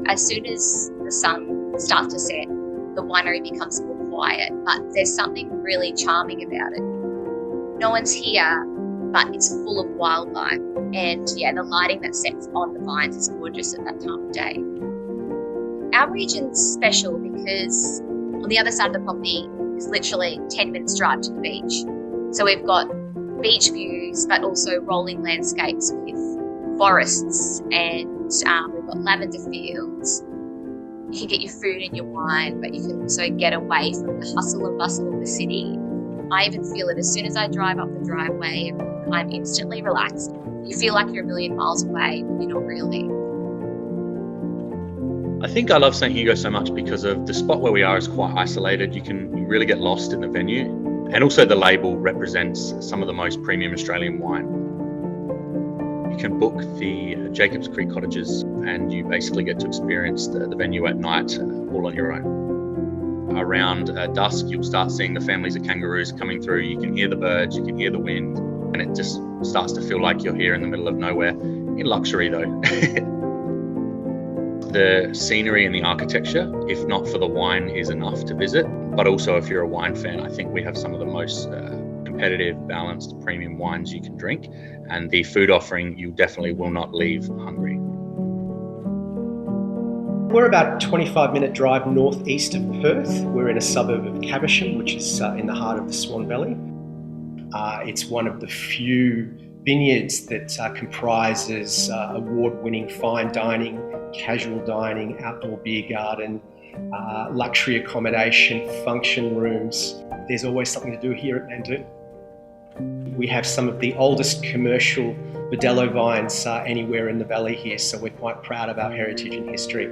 as soon as the sun starts to set, the winery becomes more quiet, but there's something really charming about it. No one's here, but it's full of wildlife. And yeah, the lighting that sets on the vines is gorgeous at that time of day. Our region's special because on the other side of the property is literally 10 minutes drive to the beach. So we've got beach views, but also rolling landscapes with forests, and we've got lavender fields. You can get your food and your wine, but you can also get away from the hustle and bustle of the city. I even feel it as soon as I drive up the driveway, I'm instantly relaxed. You feel like you're a million miles away, but you're not really. I think I love St Hugo so much because of the spot where we are is quite isolated. You can really get lost in the venue. And also the label represents some of the most premium Australian wine. You can book the Jacobs Creek cottages and you basically get to experience the venue at night all on your own. Around dusk, you'll start seeing the families of kangaroos coming through. You can hear the birds, you can hear the wind, and it just starts to feel like you're here in the middle of nowhere, in luxury though. The scenery and the architecture, if not for the wine, is enough to visit. But also if you're a wine fan, I think we have some of the most competitive, balanced, premium wines you can drink. And the food offering, you definitely will not leave hungry. We're about a 25-minute drive northeast of Perth. We're in a suburb of Caversham, which is in the heart of the Swan Valley. It's one of the few vineyards that comprises award-winning fine dining, casual dining, outdoor beer garden, luxury accommodation, function rooms. There's always something to do here at Mandoon. We have some of the oldest commercial Verdelho vines anywhere in the valley here, so we're quite proud of our heritage and history.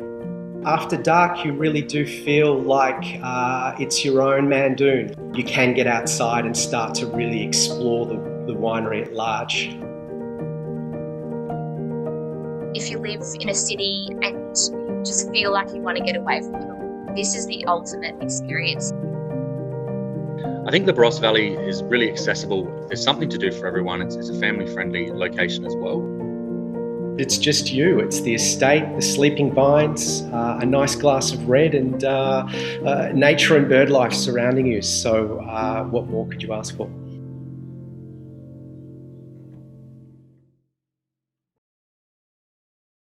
After dark, you really do feel like it's your own Mandoon. You can get outside and start to really explore the winery at large. If you live in a city and just feel like you want to get away from it all, this is the ultimate experience. I think the Barossa Valley is really accessible. There's something to do for everyone. It's a family-friendly location as well. It's just you. It's the estate, the sleeping vines, a nice glass of red, and nature and bird life surrounding you. So what more could you ask for?